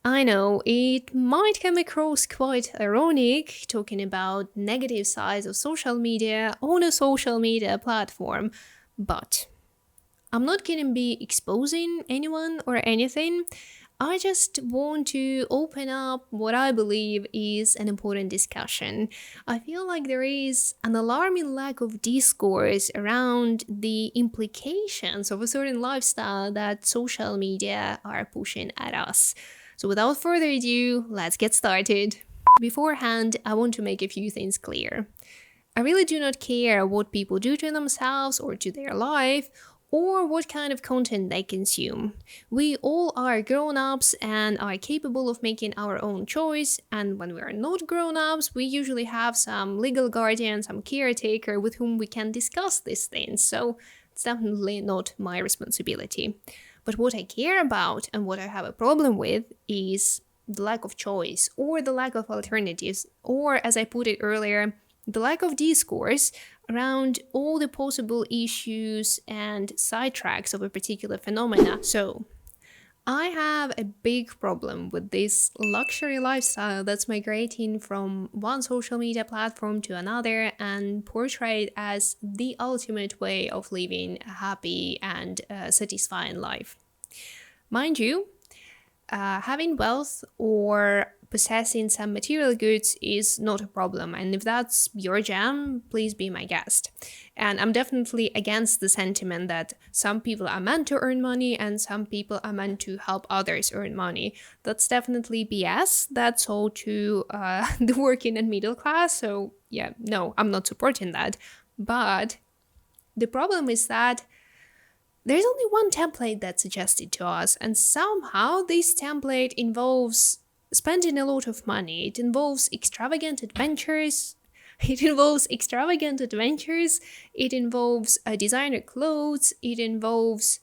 I know it might come across quite ironic talking about negative sides of social media on a social media platform, but I'm not gonna be exposing anyone or anything. I just want to open up what I believe is an important discussion. I feel like there is an alarming lack of discourse around the implications of a certain lifestyle that social media are pushing at us. So, without further ado, let's get started. Beforehand, I want to make a few things clear. I really do not care what people do to themselves or to their life or what kind of content they consume. We all are grown ups and are capable of making our own choice, and when we are not grown ups, we usually have some legal guardian, some caretaker with whom we can discuss these things, so it's definitely not my responsibility. But what I care about and what I have a problem with is the lack of choice or the lack of alternatives, or as I put it earlier, the lack of discourse around all the possible issues and sidetracks of a particular phenomena. So, I have a big problem with this luxury lifestyle that's migrating from one social media platform to another and portrayed as the ultimate way of living a happy and satisfying life. Mind you, having wealth or possessing some material goods is not a problem. And if that's your jam, please be my guest. And I'm definitely against the sentiment that some people are meant to earn money and some people are meant to help others earn money. That's definitely BS. That's all to the working and middle class. So, yeah, no, I'm not supporting that. But the problem is that there's only one template that's suggested to us, and somehow this template involves spending a lot of money. It involves extravagant adventures. It involves extravagant adventures. It involves designer clothes. It involves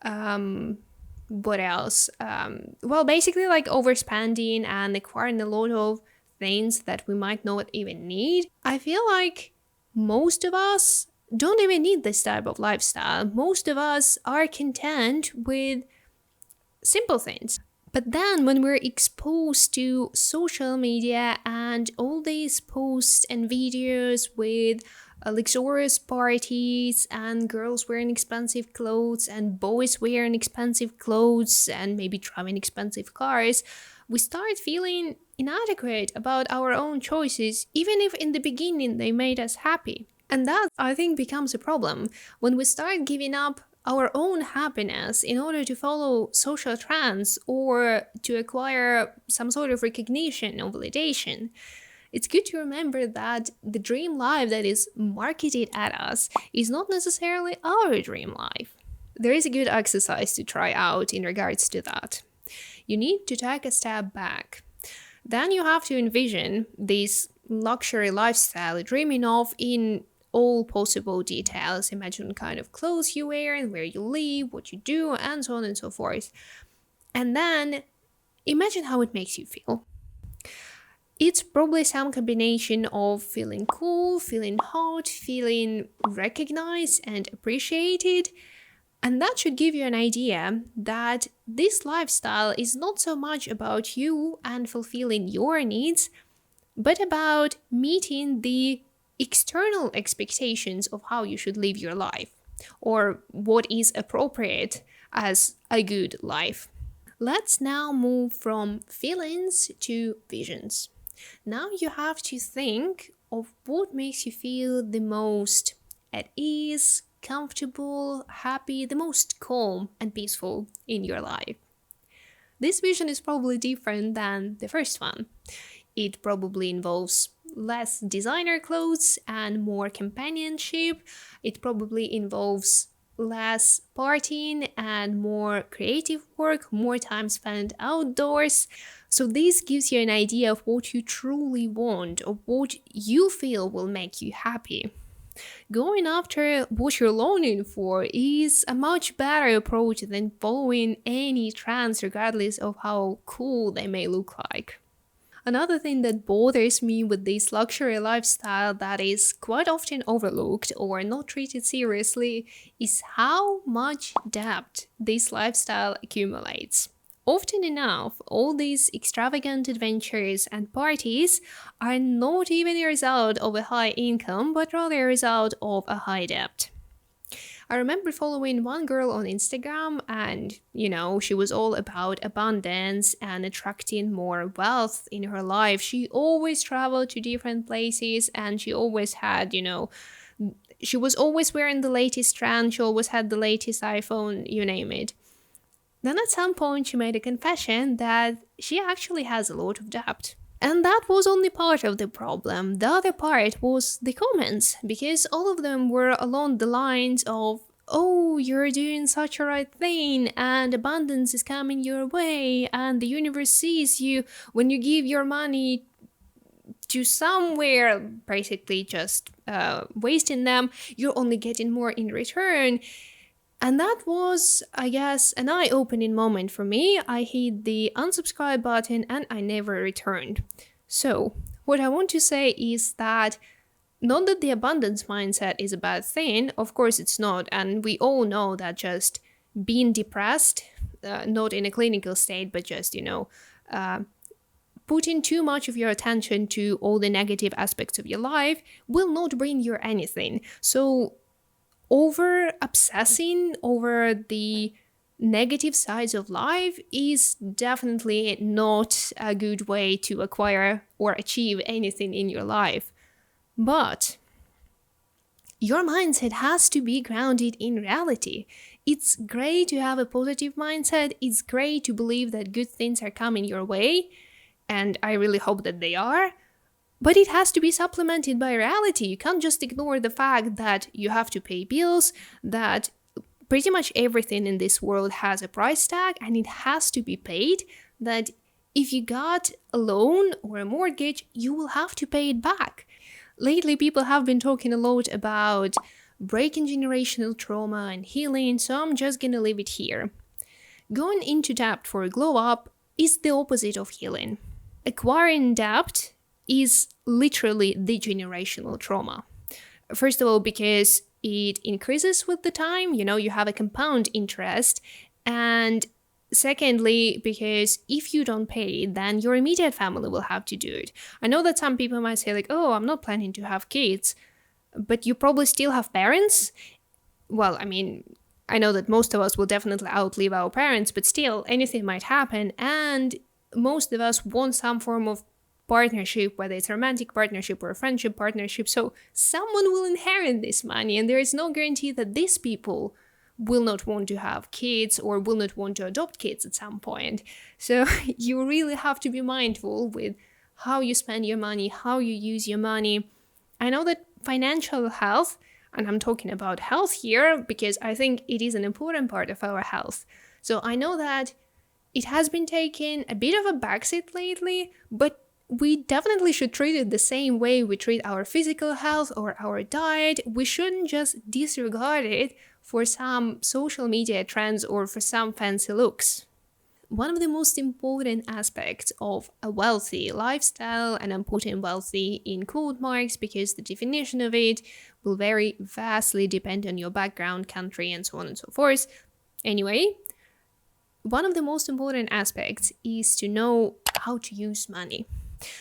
what else? Well, basically like overspending and acquiring a lot of things that we might not even need. I feel like most of us don't even need this type of lifestyle. Most of us are content with simple things. But then, when we're exposed to social media and all these posts and videos with luxurious parties and girls wearing expensive clothes and boys wearing expensive clothes and maybe driving expensive cars, we start feeling inadequate about our own choices, even if in the beginning they made us happy. And that, I think, becomes a problem when we start giving up our own happiness in order to follow social trends or to acquire some sort of recognition or validation. It's good to remember that the dream life that is marketed at us is not necessarily our dream life. There is a good exercise to try out in regards to that. You need to take a step back. Then you have to envision this luxury lifestyle dreaming of in all possible details. Imagine kind of clothes you wear and where you live, what you do, and so on and so forth. And then imagine how it makes you feel. It's probably some combination of feeling cool, feeling hot, feeling recognized and appreciated. And that should give you an idea that this lifestyle is not so much about you and fulfilling your needs, but about meeting the external expectations of how you should live your life or what is appropriate as a good life. Let's now move from feelings to visions. Now you have to think of what makes you feel the most at ease, comfortable, happy, the most calm and peaceful in your life. This vision is probably different than the first one. It probably involves less designer clothes and more companionship. It probably involves less partying and more creative work, more time spent outdoors. So this gives you an idea of what you truly want, of what you feel will make you happy. Going after what you're longing for is a much better approach than following any trends regardless of how cool they may look like. Another thing that bothers me with this luxury lifestyle that is quite often overlooked or not treated seriously is how much debt this lifestyle accumulates. often enough, all these extravagant adventures and parties are not even a result of a high income, but rather a result of a high debt. I remember following one girl on Instagram, and she was all about abundance and attracting more wealth in her life. She always traveled to different places, and she always had, she was always wearing the latest trend, she always had the latest iPhone, you name it. Then at some point, she made a confession that she actually has a lot of debt. And that was only part of the problem. The other part was the comments, because all of them were along the lines of, oh, you're doing such a right thing, and abundance is coming your way, and the universe sees you when you give your money to somewhere, basically just wasting them, you're only getting more in return. And that was, I guess, an eye-opening moment for me. I hit the unsubscribe button and I never returned. So, what I want to say is that not that the abundance mindset is a bad thing, of course it's not, and we all know that just being depressed, not in a clinical state, but just, putting too much of your attention to all the negative aspects of your life will not bring you anything. So, over obsessing over the negative sides of life is definitely not a good way to acquire or achieve anything in your life. But your mindset has to be grounded in reality. It's great to have a positive mindset. It's great to believe that good things are coming your way. And I really hope that they are. But it has to be supplemented by reality. You can't just ignore the fact that you have to pay bills, that pretty much everything in this world has a price tag and it has to be paid, that if you got a loan or a mortgage, you will have to pay it back. Lately, people have been talking a lot about breaking generational trauma and healing, so I'm just gonna leave it here. Going into debt for a glow up is the opposite of healing. Acquiring debt is literally the generational trauma. First of all, because it increases with the time, you have a compound interest. And secondly, because if you don't pay, then your immediate family will have to do it. I know that some people might say, like, oh, I'm not planning to have kids, but you probably still have parents. Well, I mean, I know that most of us will definitely outlive our parents, but still, anything might happen. And most of us want some form of partnership, whether it's a romantic partnership or a friendship partnership. So someone will inherit this money, and there is no guarantee that these people will not want to have kids or will not want to adopt kids at some point. So you really have to be mindful with how you spend your money, how you use your money. I know that financial health, and I'm talking about health here because I think it is an important part of our health. So I know that it has been taking a bit of a backseat lately, but we definitely should treat it the same way we treat our physical health or our diet. We shouldn't just disregard it for some social media trends or for some fancy looks. One of the most important aspects of a wealthy lifestyle, and I'm putting wealthy in quote marks because the definition of it will very vastly depend on your background, country, and so on and so forth. Anyway, one of the most important aspects is to know how to use money.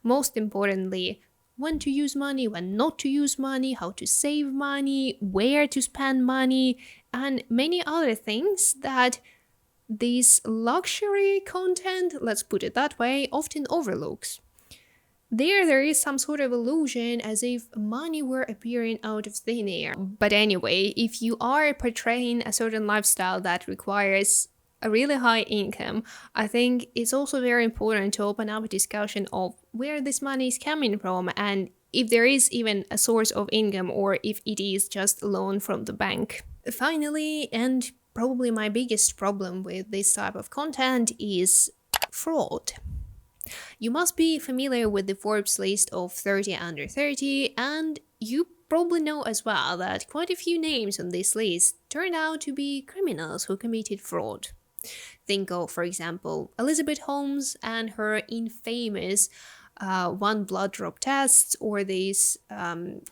Most importantly, when to use money, when not to use money, how to save money, where to spend money, and many other things that this luxury content, let's put it that way, often overlooks. There is some sort of illusion as if money were appearing out of thin air. But anyway, if you are portraying a certain lifestyle that requires a really high income, I think it's also very important to open up a discussion of where this money is coming from and if there is even a source of income or if it is just a loan from the bank. Finally, and probably my biggest problem with this type of content is fraud. You must be familiar with the Forbes list of 30 under 30, and you probably know as well that quite a few names on this list turned out to be criminals who committed fraud. Think of, for example, Elizabeth Holmes and her infamous one blood drop tests, or this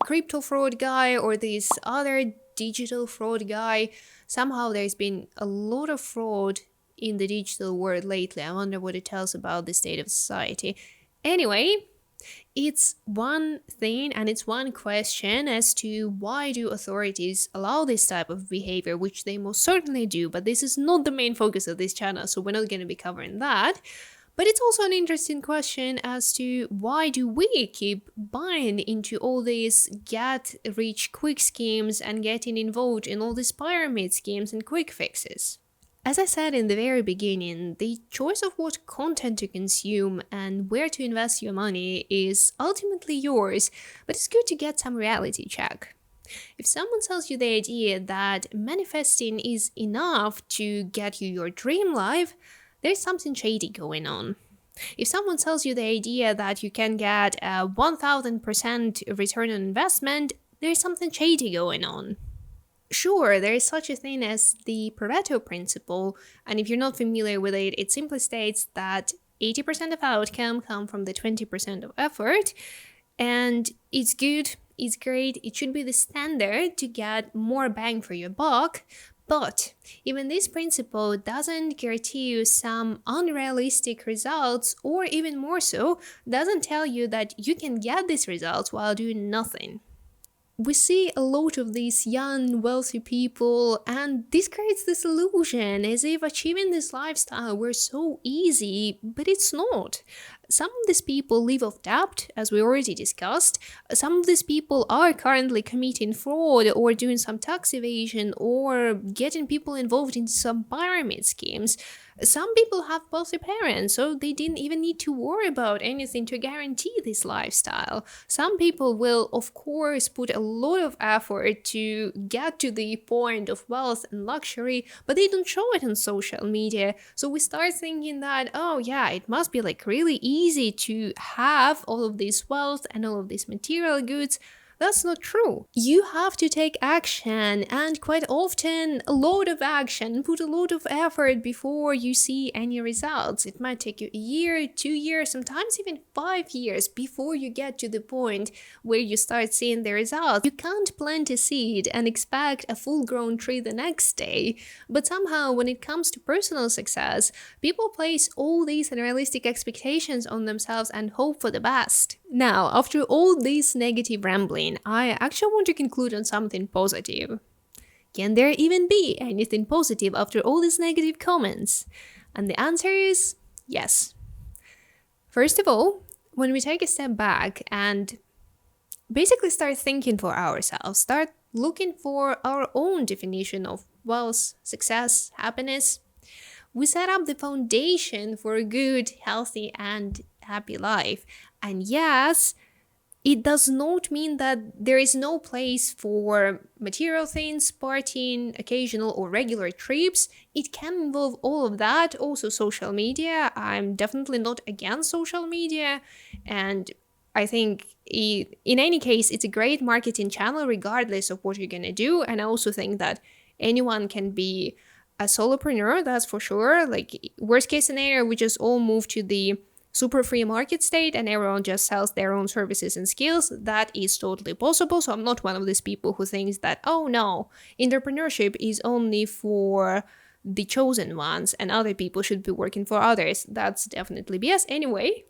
crypto fraud guy, or this other digital fraud guy. Somehow there's been a lot of fraud in the digital world lately. I wonder what it tells about the state of society. Anyway, it's one thing and it's one question as to why do authorities allow this type of behavior, which they most certainly do, but this is not the main focus of this channel, so we're not going to be covering that. But it's also an interesting question as to why do we keep buying into all these get rich quick schemes and getting involved in all these pyramid schemes and quick fixes. As I said in the very beginning, the choice of what content to consume and where to invest your money is ultimately yours, but it's good to get some reality check. If someone sells you the idea that manifesting is enough to get you your dream life, there's something shady going on. If someone sells you the idea that you can get a 1000% return on investment, there's something shady going on. Sure, there is such a thing as the Pareto principle, and if you're not familiar with it, it simply states that 80% of outcome come from the 20% of effort, and it's good, it's great, it should be the standard to get more bang for your buck. But even this principle doesn't guarantee you some unrealistic results, or even more so, doesn't tell you that you can get these results while doing nothing. We see a lot of these young, wealthy people, and this creates this illusion as if achieving this lifestyle were so easy, but it's not. Some of these people live off debt, as we already discussed. Some of these people are currently committing fraud or doing some tax evasion or getting people involved in some pyramid schemes. Some people have wealthy parents, so they didn't even need to worry about anything to guarantee this lifestyle. Some people will, of course, put a lot of effort to get to the point of wealth and luxury, but they don't show it on social media. So we start thinking that, oh yeah, it must be like really easy to have all of this wealth and all of these material goods. That's not true. You have to take action, and quite often a lot of action, put a lot of effort before you see any results. It might take you a year, 2 years, sometimes even 5 years before you get to the point where you start seeing the results. You can't plant a seed and expect a full-grown tree the next day. But somehow when it comes to personal success, people place all these unrealistic expectations on themselves and hope for the best. Now, after all this negative rambling, I actually want to conclude on something positive. Can there even be anything positive after all these negative comments? And the answer is yes. First of all, when we take a step back and basically start thinking for ourselves, start looking for our own definition of wealth, success, happiness, we set up the foundation for a good, healthy, and happy life. And yes, it does not mean that there is no place for material things, partying, occasional or regular trips. It can involve all of that, also social media. I'm definitely not against social media, and I think in any case, it's a great marketing channel regardless of what you're gonna do. And I also think that anyone can be a solopreneur, that's for sure. Like, worst case scenario, we just all move to the super free market state and everyone just sells their own services and skills. That is totally possible. So I'm not one of these people who thinks that, oh no, entrepreneurship is only for the chosen ones and other people should be working for others. That's definitely BS. Anyway,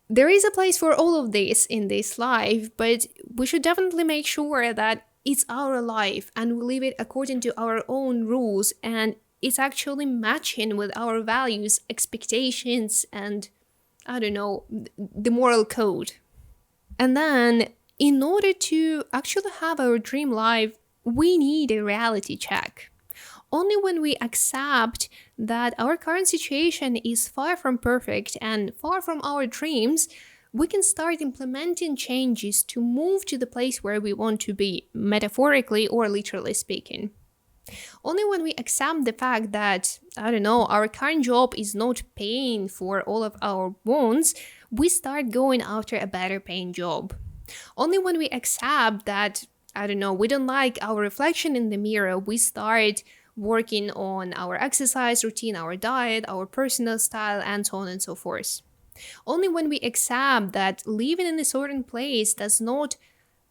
there is a place for all of this in this life, but we should definitely make sure that it's our life and we live it according to our own rules, and it's actually matching with our values, expectations, and I don't know, the moral code. And then, in order to actually have our dream life, we need a reality check. Only when we accept that our current situation is far from perfect and far from our dreams, we can start implementing changes to move to the place where we want to be, metaphorically or literally speaking. Only when we accept the fact that, I don't know, our current job is not paying for all of our wants, we start going after a better paying job. Only when we accept that, I don't know, we don't like our reflection in the mirror, we start working on our exercise routine, our diet, our personal style, and so on and so forth. Only when we accept that living in a certain place does not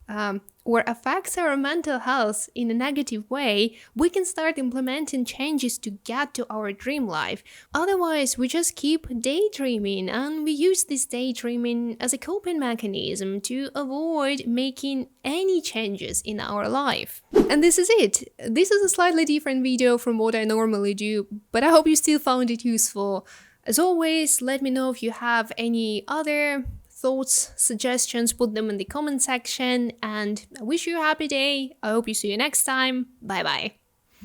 or affects our mental health in a negative way, we can start implementing changes to get to our dream life. Otherwise, we just keep daydreaming, and we use this daydreaming as a coping mechanism to avoid making any changes in our life. And this is it. This is a slightly different video from what I normally do, but I hope you still found it useful. As always, let me know if you have any other thoughts, suggestions, put them in the comment section, and I wish you a happy day. I hope you see you next time. Bye bye.